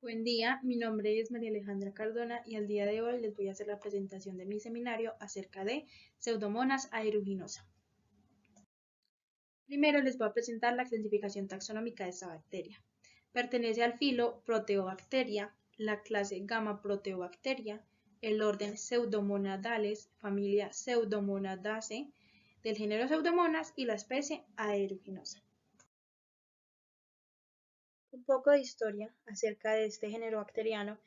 Buen día, mi nombre es María Alejandra Cardona y al día de hoy les voy a hacer la presentación de mi seminario acerca de Pseudomonas aeruginosa. Primero les voy a presentar la clasificación taxonómica de esta bacteria. Pertenece al filo Proteobacteria, la clase Gamma Proteobacteria, el orden Pseudomonadales, familia Pseudomonadaceae, del género Pseudomonas y la especie aeruginosa. Un poco de historia acerca de este género bacteriano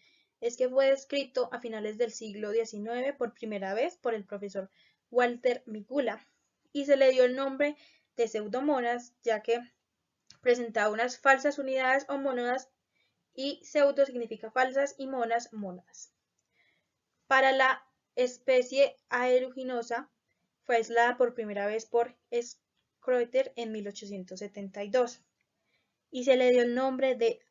es que fue descrito a finales del siglo XIX por primera vez por el profesor Walter Mikula y se le dio el nombre de Pseudomonas ya que presentaba unas falsas unidades o mónadas y pseudo significa falsas y monas mónadas. Para la especie aeruginosa fue aislada por primera vez por Schroeter en 1872 y se le dio el nombre de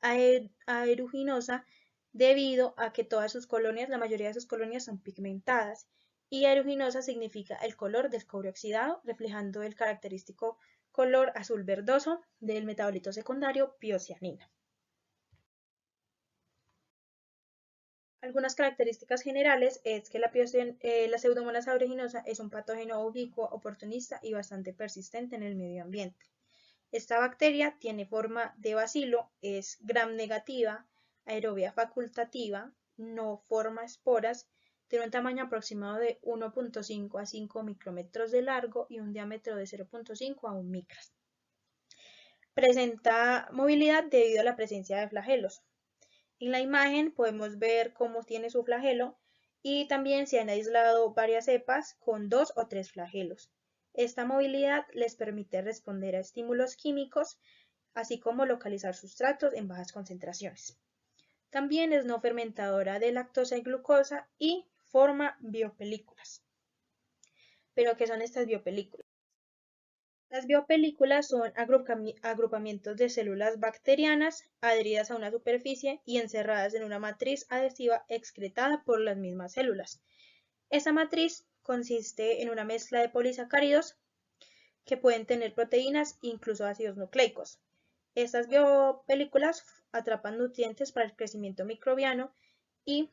aeruginosa debido a que todas sus colonias, la mayoría de sus colonias son pigmentadas y aeruginosa significa el color del cobre oxidado, reflejando el característico color azul verdoso del metabolito secundario piocianina. Algunas características generales es que la Pseudomonas aeruginosa es un patógeno ubicuo, oportunista y bastante persistente en el medio ambiente. Esta bacteria tiene forma de bacilo, es gram negativa, aerobia facultativa, no forma esporas, tiene un tamaño aproximado de 1.5 a 5 micrómetros de largo y un diámetro de 0.5 a 1 micras. Presenta movilidad debido a la presencia de flagelos. En la imagen podemos ver cómo tiene su flagelo y también se han aislado varias cepas con 2 o 3 flagelos. Esta movilidad les permite responder a estímulos químicos, así como localizar sustratos en bajas concentraciones. También es no fermentadora de lactosa y glucosa y forma biopelículas. ¿Pero qué son estas biopelículas? Las biopelículas son agrupamientos de células bacterianas adheridas a una superficie y encerradas en una matriz adhesiva excretada por las mismas células. Esa matriz consiste en una mezcla de polisacáridos que pueden tener proteínas e incluso ácidos nucleicos. Estas biopelículas atrapan nutrientes para el crecimiento microbiano y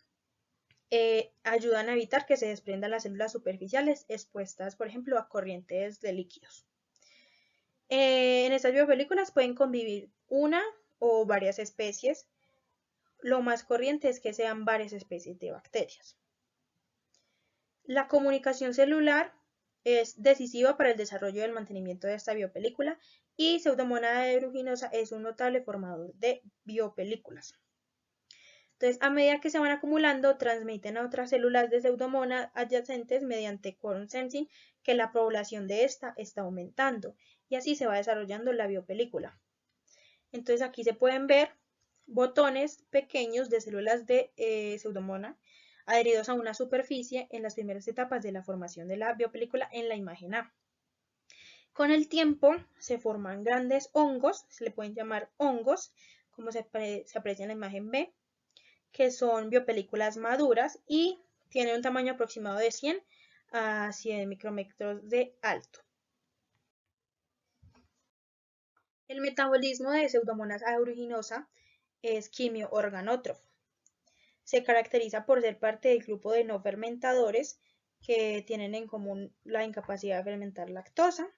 ayudan a evitar que se desprendan las células superficiales expuestas, por ejemplo, a corrientes de líquidos. En estas biopelículas pueden convivir una o varias especies. Lo más corriente es que sean varias especies de bacterias. La comunicación celular es decisiva para el desarrollo y el mantenimiento de esta biopelícula y Pseudomonas aeruginosa es un notable formador de biopelículas. Entonces, a medida que se van acumulando, transmiten a otras células de Pseudomonas adyacentes mediante quorum sensing que la población de esta está aumentando y así se va desarrollando la biopelícula. Entonces, aquí se pueden ver botones pequeños de células de Pseudomonas adheridos a una superficie en las primeras etapas de la formación de la biopelícula en la imagen A. Con el tiempo se forman grandes hongos, se le pueden llamar hongos, como se aprecia en la imagen B, que son biopelículas maduras y tienen un tamaño aproximado de 100 a 100 micrómetros de alto. El metabolismo de Pseudomonas aeruginosa es quimio-organótrofo. Se caracteriza por ser parte del grupo de no fermentadores que tienen en común la incapacidad de fermentar lactosa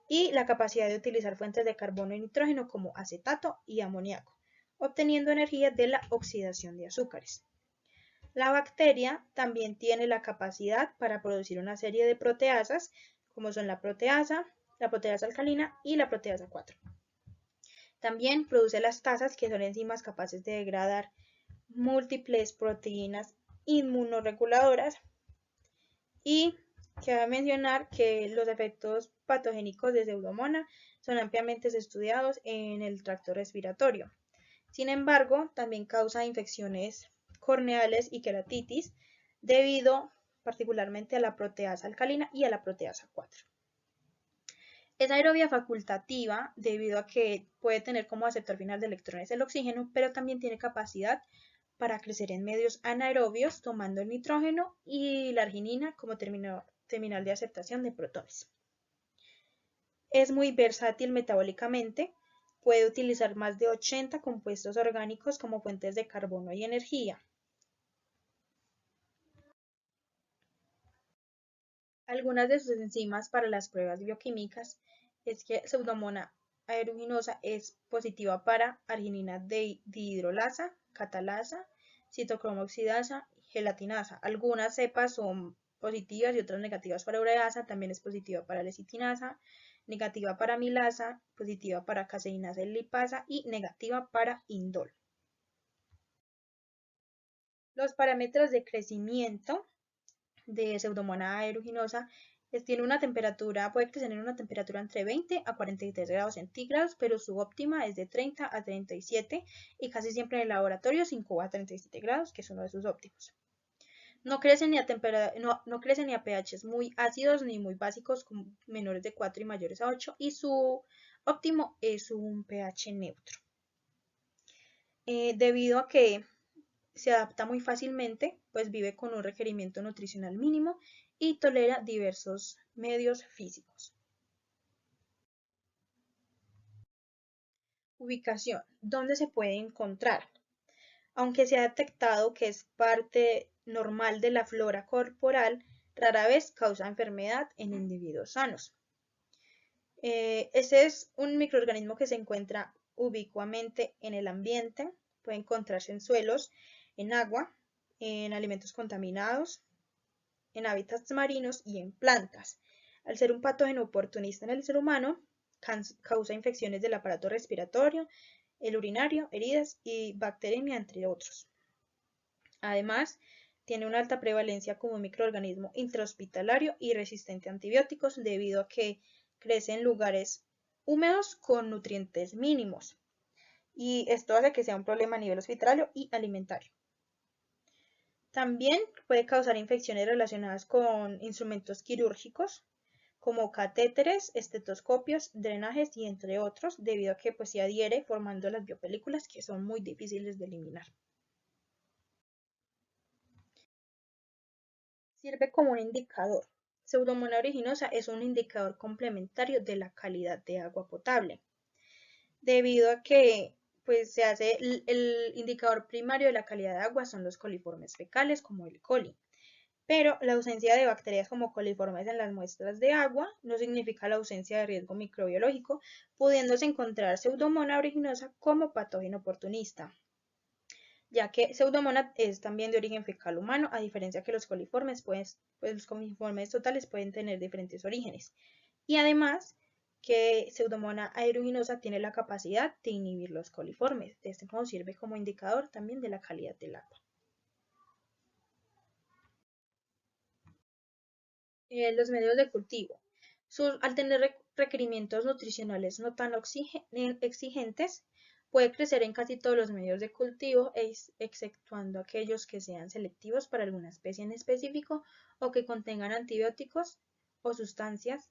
y la capacidad de utilizar fuentes de carbono y nitrógeno como acetato y amoníaco, obteniendo energía de la oxidación de azúcares. La bacteria también tiene la capacidad para producir una serie de proteasas, como son la proteasa alcalina y la proteasa 4. También produce lastasas, que son enzimas capaces de degradar múltiples proteínas inmunorreguladoras. Y cabe mencionar que los efectos patogénicos de Pseudomonas son ampliamente estudiados en el tracto respiratorio. Sin embargo, también causa infecciones corneales y queratitis debido particularmente a la proteasa alcalina y a la proteasa 4. Es aerobia facultativa debido a que puede tener como aceptor final de electrones el oxígeno, pero también tiene capacidad para crecer en medios anaerobios tomando el nitrógeno y la arginina como terminal de aceptación de protones. Es muy versátil metabólicamente puede utilizar más de 80 compuestos orgánicos como fuentes de carbono y energía. Algunas de sus enzimas para las pruebas bioquímicas es que Pseudomonas aeruginosa es positiva para arginina dihidrolasa, catalasa, citocromo oxidasa, gelatinasa. Algunas cepas son positivas y otras negativas para ureasa, también es positiva para lecitinasa, negativa para amilasa, positiva para caseinasa y lipasa y negativa para indol. Los parámetros de crecimiento de Pseudomonas aeruginosa tiene una temperatura, puede crecer en una temperatura entre 20 a 43 grados centígrados, pero su óptima es de 30 a 37 y casi siempre en el laboratorio 5 a 37 grados, que es uno de sus óptimos. No crecen ni a pHs muy ácidos ni muy básicos, con menores de 4 y mayores a 8, y su óptimo es un pH neutro. Debido a que se adapta muy fácilmente, pues vive con un requerimiento nutricional mínimo y tolera diversos medios físicos. Ubicación. ¿Dónde se puede encontrar? Aunque se ha detectado que es parte normal de la flora corporal, rara vez causa enfermedad en individuos sanos. Este es un microorganismo que se encuentra ubicuamente en el ambiente, puede encontrarse en suelos, en agua, en alimentos contaminados, en hábitats marinos y en plantas. Al ser un patógeno oportunista en el ser humano, causa infecciones del aparato respiratorio, el urinario, heridas y bacteremia, entre otros. Además, tiene una alta prevalencia como microorganismo intrahospitalario y resistente a antibióticos debido a que crece en lugares húmedos con nutrientes mínimos. Y esto hace que sea un problema a nivel hospitalario y alimentario. También puede causar infecciones relacionadas con instrumentos quirúrgicos, como catéteres, estetoscopios, drenajes y entre otros, debido a que pues, se adhiere formando las biopelículas que son muy difíciles de eliminar. Sirve como un indicador. Pseudomonas aeruginosa es un indicador complementario de la calidad de agua potable, debido a que pues, se hace el indicador primario de la calidad de agua son los coliformes fecales, como el coli. Pero la ausencia de bacterias como coliformes en las muestras de agua no significa la ausencia de riesgo microbiológico, pudiéndose encontrar Pseudomonas aeruginosa como patógeno oportunista, ya que Pseudomonas es también de origen fecal humano, a diferencia que los coliformes, pues los coliformes totales pueden tener diferentes orígenes. Y además que Pseudomonas aeruginosa tiene la capacidad de inhibir los coliformes. De este modo sirve como indicador también de la calidad del agua. Los medios de cultivo. Al tener requerimientos nutricionales no tan exigentes, puede crecer en casi todos los medios de cultivo, exceptuando aquellos que sean selectivos para alguna especie en específico o que contengan antibióticos o sustancias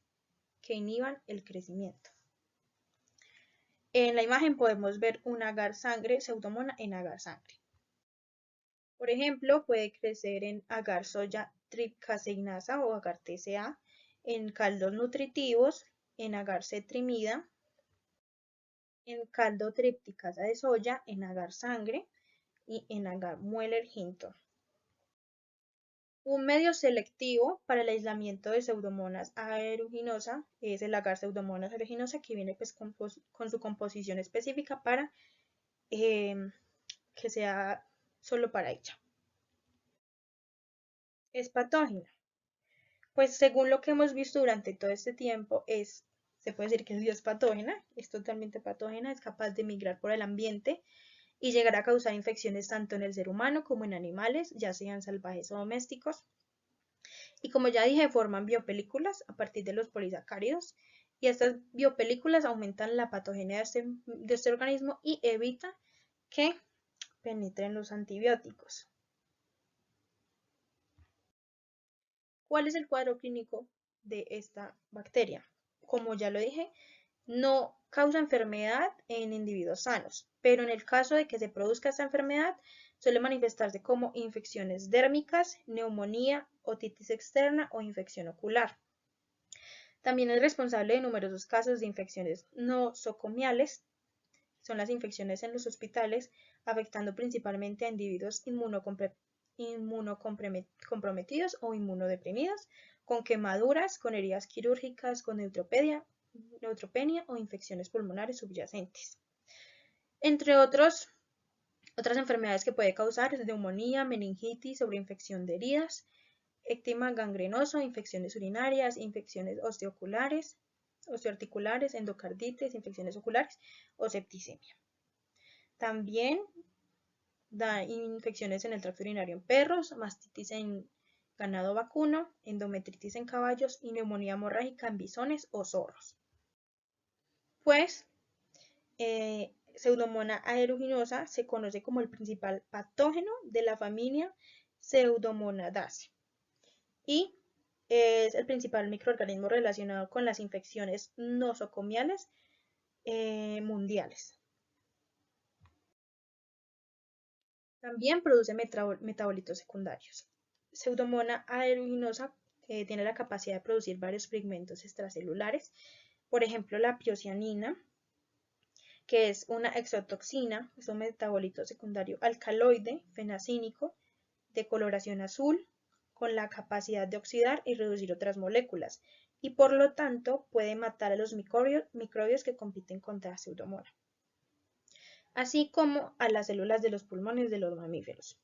que inhiban el crecimiento. En la imagen podemos ver un agar sangre, Pseudomonas en agar sangre. Por ejemplo, puede crecer en agar soya tripcaseinasa o agar TCA, en caldos nutritivos, en agar cetrimida, en caldo tripticasa de soya, en agar sangre y en agar Mueller-Hinton. Un medio selectivo para el aislamiento de Pseudomonas aeruginosa es el agar Pseudomonas aeruginosa, que viene pues, con su composición específica para que sea solo para ella. ¿Es patógena? Pues según lo que hemos visto durante todo este tiempo, se puede decir que es patógena, es totalmente patógena, es capaz de migrar por el ambiente y llegar a causar infecciones tanto en el ser humano como en animales, ya sean salvajes o domésticos. Y como ya dije, forman biopelículas a partir de los polisacáridos y estas biopelículas aumentan la patogenia de este organismo y evita que penetren los antibióticos. ¿Cuál es el cuadro clínico de esta bacteria? Como ya lo dije, no causa enfermedad en individuos sanos, pero en el caso de que se produzca esta enfermedad, suele manifestarse como infecciones dérmicas, neumonía, otitis externa o infección ocular. También es responsable de numerosos casos de infecciones nosocomiales son las infecciones en los hospitales, afectando principalmente a individuos inmunocomprometidos o inmunodeprimidos, con quemaduras, con heridas quirúrgicas, con neutropenia o infecciones pulmonares subyacentes. Entre otras enfermedades que puede causar es neumonía, meningitis, sobreinfección de heridas, eczema gangrenoso, infecciones urinarias, infecciones osteoarticulares, endocarditis, infecciones oculares o septicemia. También da infecciones en el tracto urinario en perros, mastitis en ganado vacuno, endometritis en caballos y neumonía hemorrágica en bisones o zorros. Pues, Pseudomonas aeruginosa se conoce como el principal patógeno de la familia Pseudomonadaceae y es el principal microorganismo relacionado con las infecciones nosocomiales mundiales. También produce metabolitos secundarios. Pseudomonas aeruginosa tiene la capacidad de producir varios pigmentos extracelulares, por ejemplo la piocianina, que es una exotoxina, es un metabolito secundario alcaloide fenacínico de coloración azul, con la capacidad de oxidar y reducir otras moléculas, y por lo tanto puede matar a los microbios que compiten contra Pseudomonas, así como a las células de los pulmones de los mamíferos.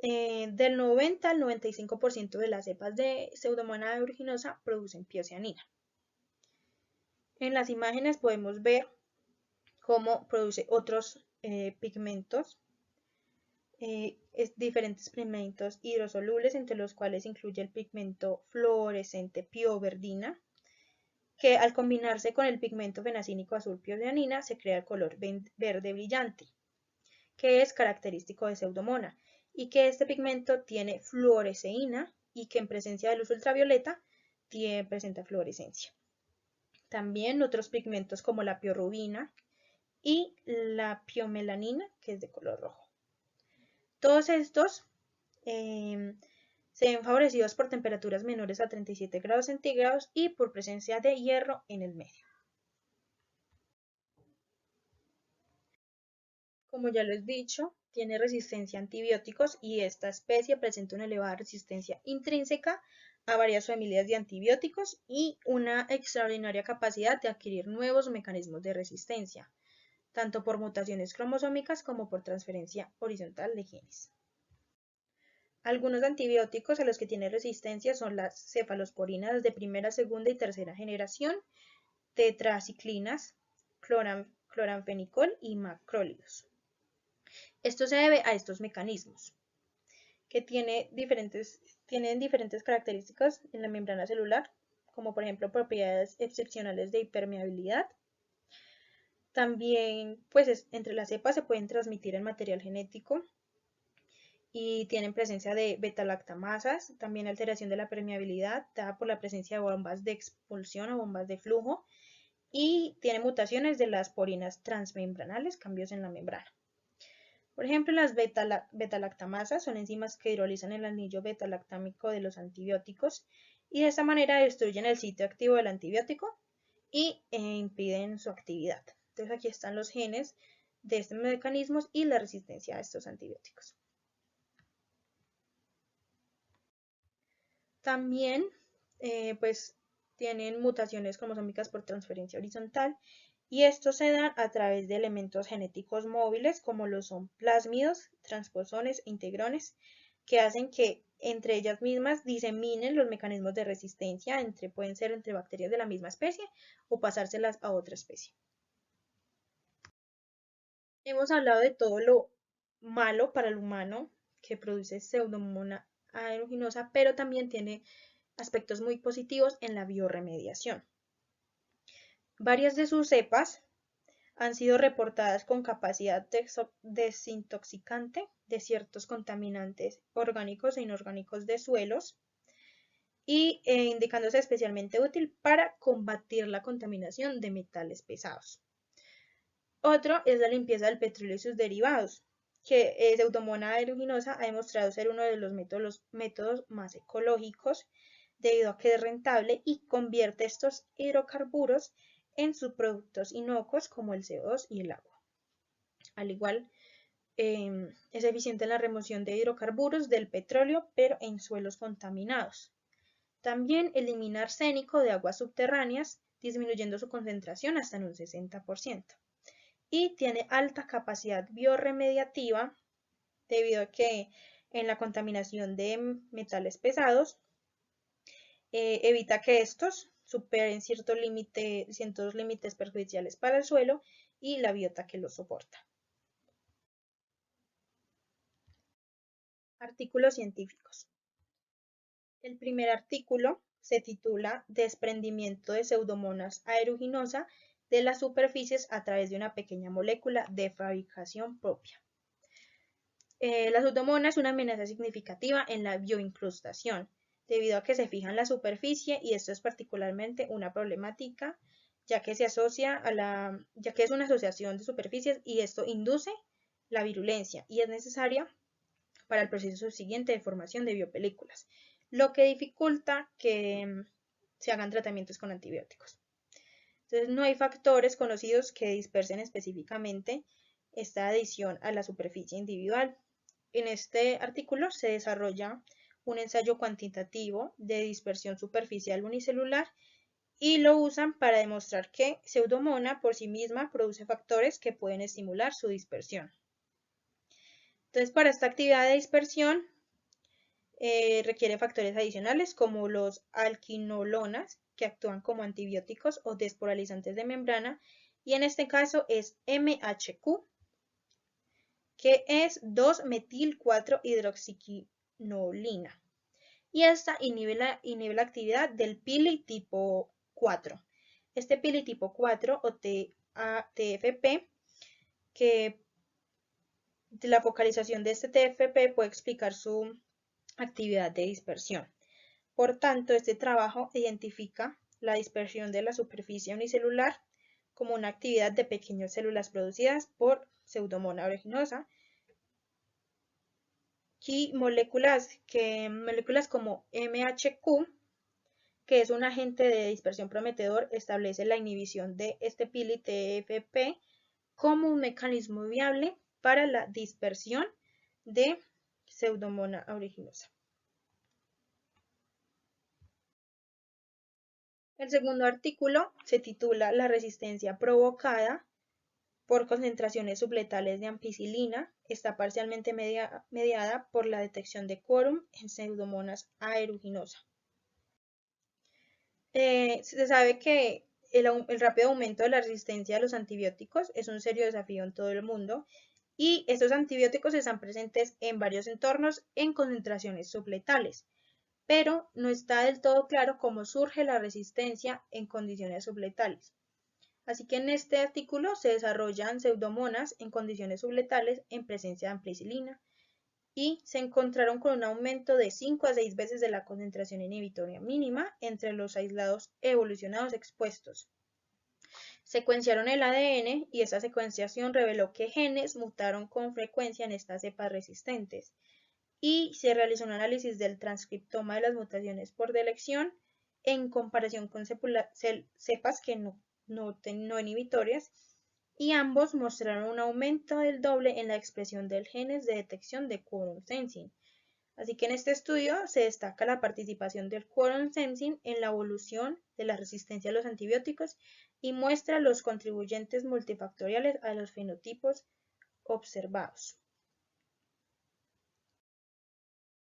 Del 90 al 95% de las cepas de Pseudomonas aeruginosa producen piocianina. En las imágenes podemos ver cómo produce otros pigmentos, diferentes pigmentos hidrosolubles, entre los cuales incluye el pigmento fluorescente pioverdina, que al combinarse con el pigmento fenacínico azul piocianina se crea el color verde brillante, que es característico de Pseudomonas, y que este pigmento tiene fluoresceína y que en presencia de luz ultravioleta presenta fluorescencia. También otros pigmentos como la piorubina y la piomelanina, que es de color rojo. Todos estos se ven favorecidos por temperaturas menores a 37 grados centígrados y por presencia de hierro en el medio. Como ya les he dicho, tiene resistencia a antibióticos y esta especie presenta una elevada resistencia intrínseca a varias familias de antibióticos y una extraordinaria capacidad de adquirir nuevos mecanismos de resistencia, tanto por mutaciones cromosómicas como por transferencia horizontal de genes. Algunos antibióticos a los que tiene resistencia son las cefalosporinas de primera, segunda y tercera generación, tetraciclinas, cloranfenicol y macrólidos. Esto se debe a estos mecanismos, que tienen diferentes características en la membrana celular, como por ejemplo propiedades excepcionales de impermeabilidad. También, pues entre las cepas se pueden transmitir el material genético y tienen presencia de beta-lactamasas, también alteración de la permeabilidad dada por la presencia de bombas de expulsión o bombas de flujo, y tiene mutaciones de las porinas transmembranales, cambios en la membrana. Por ejemplo, las beta-lactamasas son enzimas que hidrolizan el anillo beta-lactámico de los antibióticos y de esta manera destruyen el sitio activo del antibiótico y impiden su actividad. Entonces aquí están los genes de estos mecanismos y la resistencia a estos antibióticos. También pues tienen mutaciones cromosómicas por transferencia horizontal y esto se da a través de elementos genéticos móviles como lo son plásmidos, transposones e integrones, que hacen que entre ellas mismas diseminen los mecanismos de resistencia, pueden ser entre bacterias de la misma especie o pasárselas a otra especie. Hemos hablado de todo lo malo para el humano que produce Pseudomonas aeruginosa, pero también tiene aspectos muy positivos en la bioremediación. Varias de sus cepas han sido reportadas con capacidad desintoxicante de ciertos contaminantes orgánicos e inorgánicos de suelos y indicándose especialmente útil para combatir la contaminación de metales pesados. Otro es la limpieza del petróleo y sus derivados, que Pseudomonas aeruginosa ha demostrado ser uno de los métodos más ecológicos debido a que es rentable y convierte estos hidrocarburos en subproductos inocuos como el CO2 y el agua. Al igual, es eficiente en la remoción de hidrocarburos del petróleo, pero en suelos contaminados. También elimina arsénico de aguas subterráneas, disminuyendo su concentración hasta en un 60%. Y tiene alta capacidad biorremediativa debido a que en la contaminación de metales pesados evita que estos superen ciertos límites perjudiciales para el suelo y la biota que los soporta. Artículos científicos. El primer artículo se titula Desprendimiento de Pseudomonas aeruginosa de las superficies a través de una pequeña molécula de fabricación propia. La pseudomona es una amenaza significativa en la bioincrustación, debido a que se fija en la superficie, y esto es particularmente una problemática, ya que es una asociación de superficies y esto induce la virulencia y es necesaria para el proceso subsiguiente de formación de biopelículas, lo que dificulta que se hagan tratamientos con antibióticos. Entonces, no hay factores conocidos que dispersen específicamente esta adición a la superficie individual. En este artículo se desarrolla un ensayo cuantitativo de dispersión superficial unicelular y lo usan para demostrar que Pseudomonas por sí misma produce factores que pueden estimular su dispersión. Entonces, para esta actividad de dispersión requiere factores adicionales como los alquinolonas, que actúan como antibióticos o despolarizantes de membrana, y en este caso es MHQ, que es 2-metil-4-hidroxiquinolina. Y esta inhibe la actividad del pili tipo 4. Este pili tipo 4 o TFP, que la focalización de este TFP puede explicar su actividad de dispersión. Por tanto, este trabajo identifica la dispersión de la superficie unicelular como una actividad de pequeñas células producidas por Pseudomonas aeruginosa y moléculas como MHQ, que es un agente de dispersión prometedor, establece la inhibición de este pili TFP como un mecanismo viable para la dispersión de Pseudomonas aeruginosa. El segundo artículo se titula La resistencia provocada por concentraciones subletales de ampicilina está parcialmente mediada por la detección de quórum en Pseudomonas aeruginosa. Se sabe que el rápido aumento de la resistencia a los antibióticos es un serio desafío en todo el mundo, y estos antibióticos están presentes en varios entornos en concentraciones subletales, pero no está del todo claro cómo surge la resistencia en condiciones subletales. Así que en este artículo se desarrollan pseudomonas en condiciones subletales en presencia de ampicilina y se encontraron con un aumento de 5 a 6 veces de la concentración inhibitoria mínima entre los aislados evolucionados expuestos. Secuenciaron el ADN y esta secuenciación reveló que genes mutaron con frecuencia en estas cepas resistentes, y se realizó un análisis del transcriptoma de las mutaciones por delección en comparación con cepas que no inhibitorias, y ambos mostraron un aumento del doble en la expresión del genes de detección de quorum sensing. Así que en este estudio se destaca la participación del quorum sensing en la evolución de la resistencia a los antibióticos y muestra los contribuyentes multifactoriales a los fenotipos observados.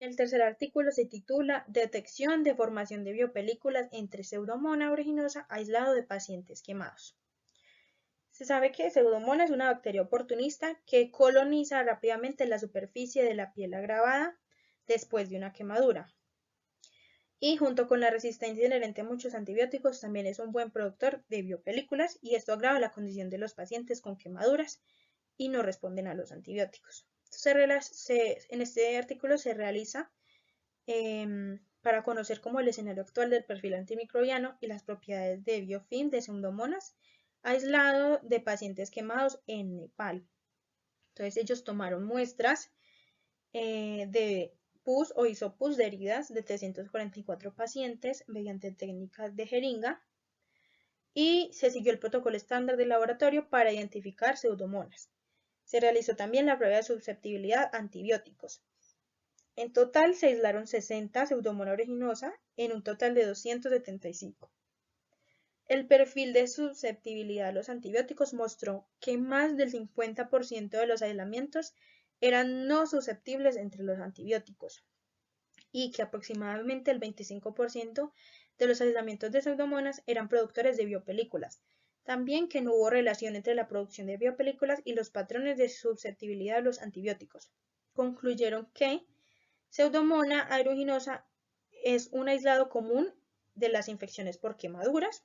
El tercer artículo se titula Detección de formación de biopelículas entre Pseudomonas aeruginosa aislado de pacientes quemados. Se sabe que Pseudomonas es una bacteria oportunista que coloniza rápidamente la superficie de la piel agravada después de una quemadura. Y junto con la resistencia inherente a muchos antibióticos, también es un buen productor de biopelículas, y esto agrava la condición de los pacientes con quemaduras y no responden a los antibióticos. En este artículo se realiza para conocer como el escenario actual del perfil antimicrobiano y las propiedades de biofilm de Pseudomonas aislado de pacientes quemados en Nepal. Entonces ellos tomaron muestras de pus o hisopus de heridas de 344 pacientes mediante técnicas de jeringa, y se siguió el protocolo estándar del laboratorio para identificar pseudomonas. Se realizó también la prueba de susceptibilidad a antibióticos. En total se aislaron 60 pseudomonas aeruginosa en un total de 275. El perfil de susceptibilidad a los antibióticos mostró que más del 50% de los aislamientos eran no susceptibles entre los antibióticos y que aproximadamente el 25% de los aislamientos de pseudomonas eran productores de biopelículas. También que no hubo relación entre la producción de biopelículas y los patrones de susceptibilidad a los antibióticos. Concluyeron que Pseudomonas aeruginosa es un aislado común de las infecciones por quemaduras,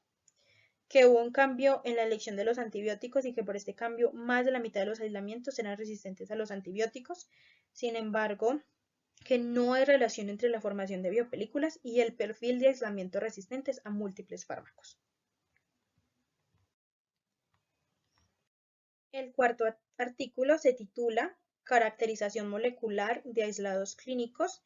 que hubo un cambio en la elección de los antibióticos y que por este cambio más de la mitad de los aislamientos eran resistentes a los antibióticos. Sin embargo, que no hay relación entre la formación de biopelículas y el perfil de aislamiento resistentes a múltiples fármacos. El cuarto artículo se titula Caracterización molecular de aislados clínicos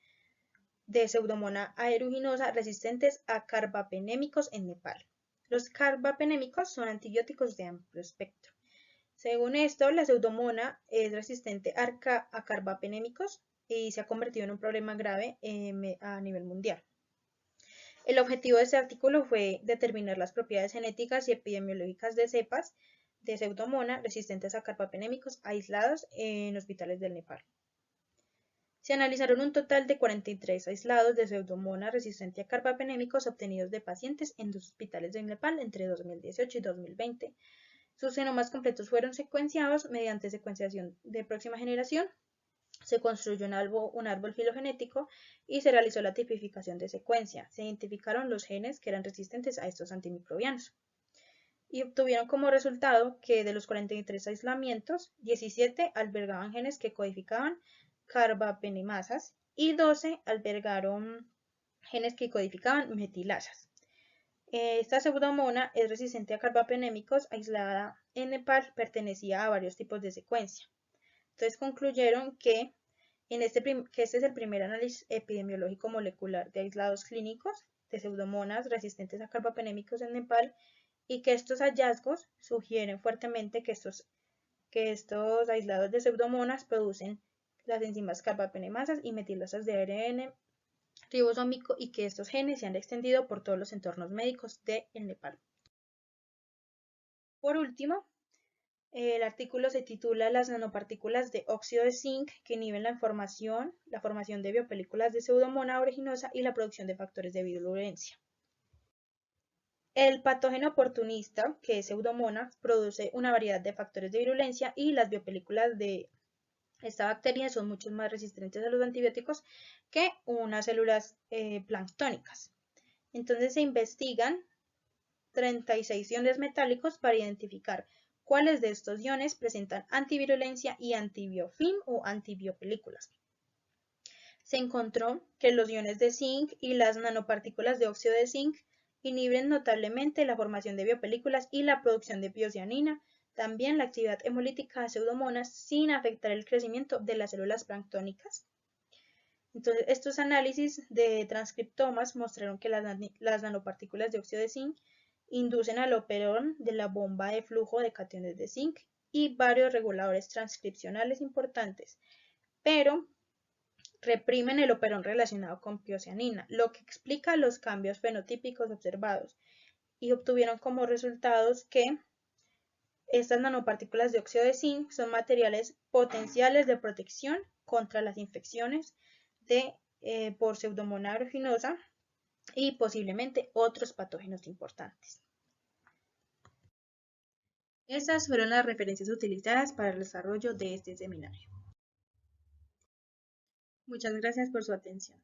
de Pseudomonas aeruginosa resistentes a carbapenémicos en Nepal. Los carbapenémicos son antibióticos de amplio espectro. Según esto, la Pseudomonas es resistente a carbapenémicos y se ha convertido en un problema grave a nivel mundial. El objetivo de este artículo fue determinar las propiedades genéticas y epidemiológicas de cepas de Pseudomonas resistentes a carbapenémicos aislados en hospitales del Nepal. Se analizaron un total de 43 aislados de Pseudomonas resistentes a carbapenémicos obtenidos de pacientes en 2 hospitales de Nepal entre 2018 y 2020. Sus genomas completos fueron secuenciados mediante secuenciación de próxima generación. Se construyó un árbol filogenético y se realizó la tipificación de secuencia. Se identificaron los genes que eran resistentes a estos antimicrobianos. Y obtuvieron como resultado que de los 43 aislamientos, 17 albergaban genes que codificaban carbapenemasas y 12 albergaron genes que codificaban metilasas. Esta pseudomona es resistente a carbapenémicos, aislada en Nepal, pertenecía a varios tipos de secuencia. Entonces concluyeron que este es el primer análisis epidemiológico molecular de aislados clínicos de pseudomonas resistentes a carbapenémicos en Nepal y que estos hallazgos sugieren fuertemente que estos aislados de pseudomonas producen las enzimas carbapenemasas y metilasas de ARN ribosómico y que estos genes se han extendido por todos los entornos médicos de Nepal. Por último, el artículo se titula Las nanopartículas de óxido de zinc que inhiben la formación de biopelículas de Pseudomonas aeruginosa y la producción de factores de virulencia. El patógeno oportunista, que es Pseudomonas, produce una variedad de factores de virulencia y las biopelículas de esta bacteria son mucho más resistentes a los antibióticos que unas células planctónicas. Entonces se investigan 36 iones metálicos para identificar cuáles de estos iones presentan antivirulencia y antibiofilm o antibiopelículas. Se encontró que los iones de zinc y las nanopartículas de óxido de zinc inhiben notablemente la formación de biopelículas y la producción de biocianina, también la actividad hemolítica de pseudomonas sin afectar el crecimiento de las células planctónicas. Entonces, estos análisis de transcriptomas mostraron que las nanopartículas de óxido de zinc inducen al operón de la bomba de flujo de cationes de zinc y varios reguladores transcripcionales importantes, pero reprimen el operón relacionado con biocianina, lo que explica los cambios fenotípicos observados, y obtuvieron como resultados que estas nanopartículas de óxido de zinc son materiales potenciales de protección contra las infecciones por Pseudomonas aeruginosa y posiblemente otros patógenos importantes. Estas fueron las referencias utilizadas para el desarrollo de este seminario. Muchas gracias por su atención.